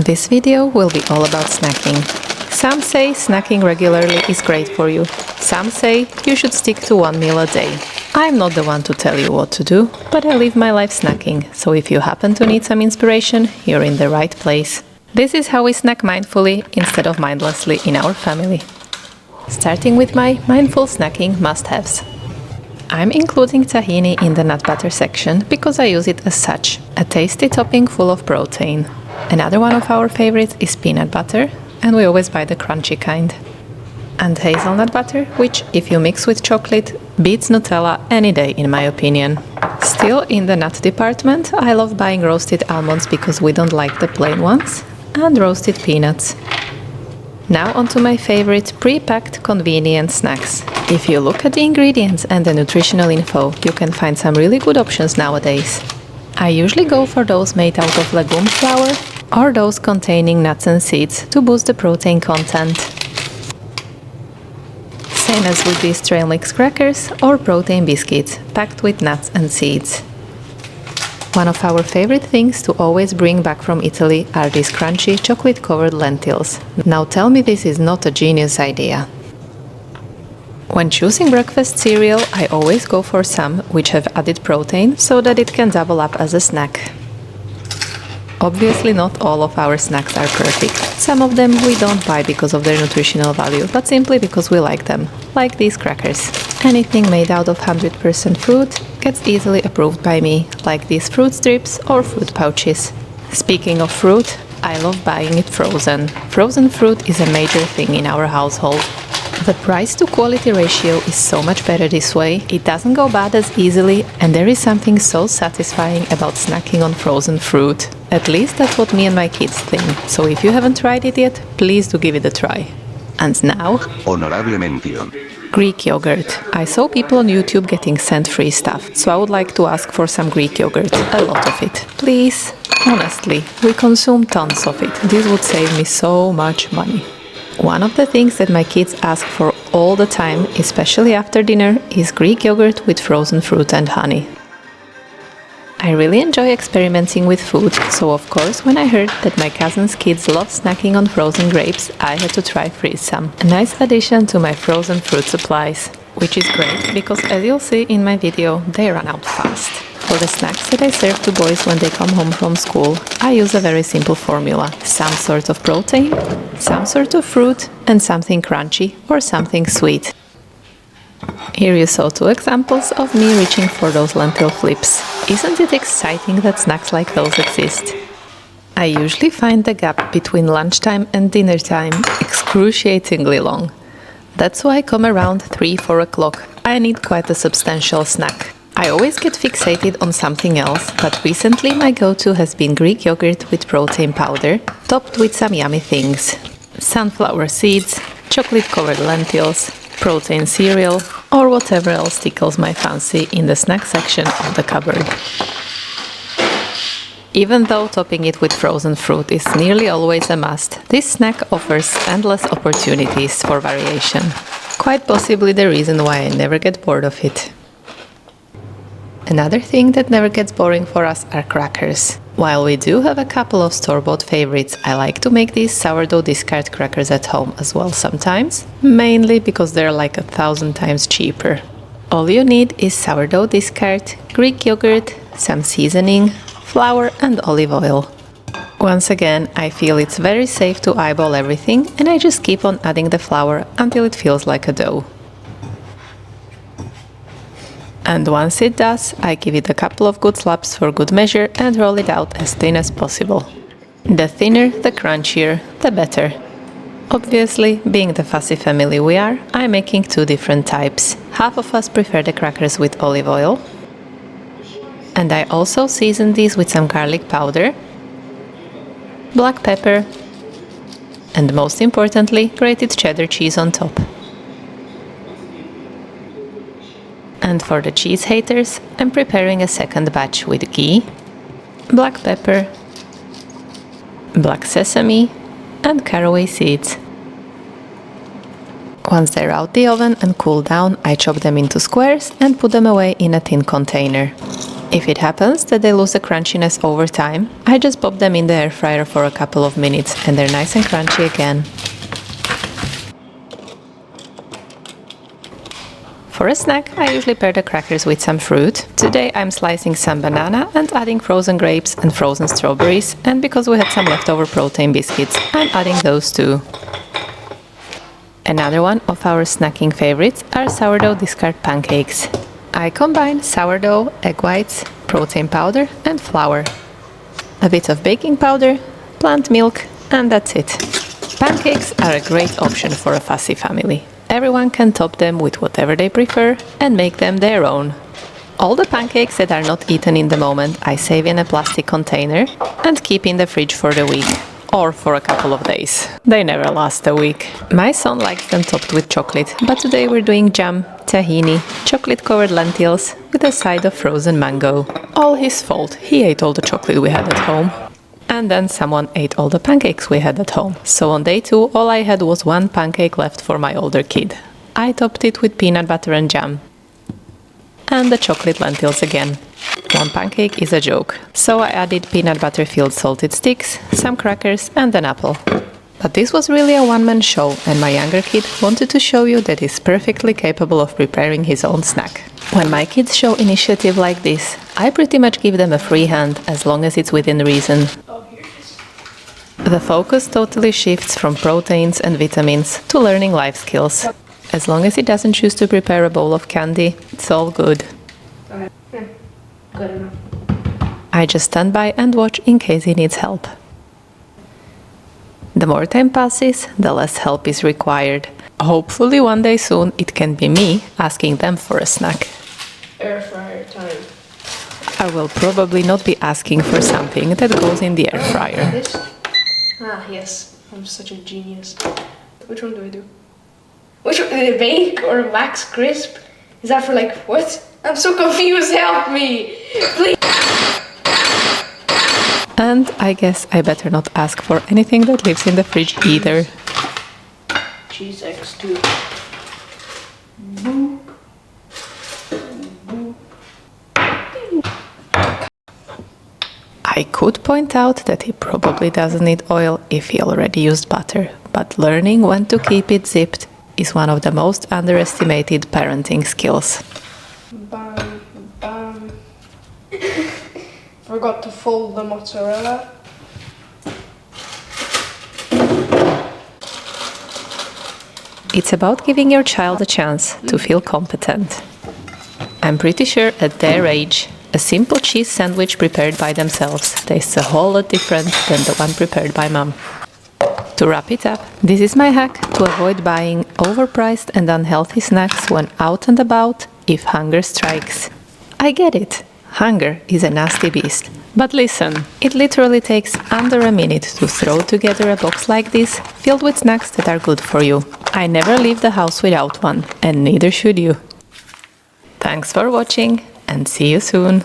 This video will be all about snacking. Some say snacking regularly is great for you. Some say you should stick to one meal a day. I'm not the one to tell you what to do, but I live my life snacking, so if you happen to need some inspiration, you're in the right place. This is how we snack mindfully instead of mindlessly in our family. Starting with my mindful snacking must-haves. I'm including tahini in the nut butter section because I use it as such, a tasty topping full of protein. Another one of our favorites is peanut butter, and we always buy the crunchy kind. And hazelnut butter, which, if you mix with chocolate, beats Nutella any day in my opinion. Still, in the nut department, I love buying roasted almonds because we don't like the plain ones, and roasted peanuts. Now onto my favorite pre-packed convenient snacks. If you look at the ingredients and the nutritional info, you can find some really good options nowadays. I usually go for those made out of legume flour or those containing nuts and seeds to boost the protein content. Same as with these trail mix crackers or protein biscuits packed with nuts and seeds. One of our favorite things to always bring back from Italy are these crunchy chocolate-covered lentils. Now tell me this is not a genius idea. When choosing breakfast cereal, I always go for some which have added protein so that it can double up as a snack. Obviously not all of our snacks are perfect. Some of them we don't buy because of their nutritional value, but simply because we like them, like these crackers. Anything made out of 100% fruit gets easily approved by me, like these fruit strips or fruit pouches. Speaking of fruit, I love buying it frozen. Frozen fruit is a major thing in our household. The price to quality ratio is so much better this way, it doesn't go bad as easily, and there is something so satisfying about snacking on frozen fruit. At least that's what me and my kids think, so if you haven't tried it yet, please do give it a try. And now, Honorable mention. Greek yogurt. I saw people on YouTube getting sent free stuff, so I would like to ask for some Greek yogurt, a lot of it. Please. Honestly, we consume tons of it. This would save me so much money. One of the things that my kids ask for all the time, especially after dinner, is Greek yogurt with frozen fruit and honey. I really enjoy experimenting with food, so of course when I heard that my cousin's kids love snacking on frozen grapes, I had to try freeze some. A nice addition to my frozen fruit supplies, which is great because as you'll see in my video, they run out fast. For the snacks that I serve to boys when they come home from school, I use a very simple formula. Some sort of protein, some sort of fruit, and something crunchy or something sweet. Here you saw two examples of me reaching for those lentil flips. Isn't it exciting that snacks like those exist? I usually find the gap between lunchtime and dinner time excruciatingly long. That's why come around 3-4 o'clock, I need quite a substantial snack. I always get fixated on something else, but recently my go-to has been Greek yogurt with protein powder, topped with some yummy things. Sunflower seeds, chocolate-covered lentils, protein cereal, or whatever else tickles my fancy in the snack section of the cupboard. Even though topping it with frozen fruit is nearly always a must, this snack offers endless opportunities for variation. Quite possibly the reason why I never get bored of it. Another thing that never gets boring for us are crackers. While we do have a couple of store-bought favorites, I like to make these sourdough discard crackers at home as well sometimes, mainly because they're like 1,000 times cheaper. All you need is sourdough discard, Greek yogurt, some seasoning, flour and olive oil. Once again, I feel it's very safe to eyeball everything and I just keep on adding the flour until it feels like a dough. And once it does, I give it a couple of good slaps for good measure and roll it out as thin as possible. The thinner, the crunchier, the better. Obviously, being the fussy family we are, I'm making two different types. Half of us prefer the crackers with olive oil. And I also season these with some garlic powder, black pepper, and most importantly, grated cheddar cheese on top. And for the cheese haters, I'm preparing a second batch with ghee, black pepper, black sesame, and caraway seeds. Once they're out the oven and cool down, I chop them into squares and put them away in a tin container. If it happens that they lose the crunchiness over time, I just pop them in the air fryer for a couple of minutes and they're nice and crunchy again. For a snack, I usually pair the crackers with some fruit. Today I'm slicing some banana and adding frozen grapes and frozen strawberries, and because we had some leftover protein biscuits, I'm adding those too. Another one of our snacking favorites are sourdough discard pancakes. I combine sourdough, egg whites, protein powder and flour. A bit of baking powder, plant milk, and that's it. Pancakes are a great option for a fussy family. Everyone can top them with whatever they prefer and make them their own. All the pancakes that are not eaten in the moment I save in a plastic container and keep in the fridge for the week. Or for a couple of days. They never last a week. My son likes them topped with chocolate, but today we're doing jam, tahini, chocolate-covered lentils with a side of frozen mango. All his fault. He ate all the chocolate we had at home. And then someone ate all the pancakes we had at home. So on day 2, all I had was one pancake left for my older kid. I topped it with peanut butter and jam. And the chocolate lentils again. One pancake is a joke. So I added peanut butter filled salted sticks, some crackers and an apple. But this was really a one-man show and my younger kid wanted to show you that he's perfectly capable of preparing his own snack. When my kids show initiative like this, I pretty much give them a free hand as long as it's within reason. The focus totally shifts from proteins and vitamins to learning life skills. As long as he doesn't choose to prepare a bowl of candy, it's all good. Good enough. I just stand by and watch in case he needs help. The more time passes, the less help is required. Hopefully one day soon it can be me asking them for a snack. Air fryer time. I will probably not be asking for something that goes in the air fryer. This? Ah, yes. I'm such a genius. Which one do I do? Which one? The bake or max crisp? Is that for like, what? I'm so confused, help me! Please! And I guess I better not ask for anything that lives in the fridge either. Cheese X2. Boop. Boop. I could point out that he probably doesn't need oil if he already used butter, but learning when to keep it zipped is one of the most underestimated parenting skills. Bam, bam. Forgot to fold the mozzarella. It's about giving your child a chance to feel competent. I'm pretty sure at their age, a simple cheese sandwich prepared by themselves tastes a whole lot different than the one prepared by mom. To wrap it up, this is my hack to avoid buying overpriced and unhealthy snacks when out and about if hunger strikes. I get it. Hunger is a nasty beast. But listen, it literally takes under a minute to throw together a box like this, filled with snacks that are good for you. I never leave the house without one, and neither should you. Thanks for watching, and see you soon!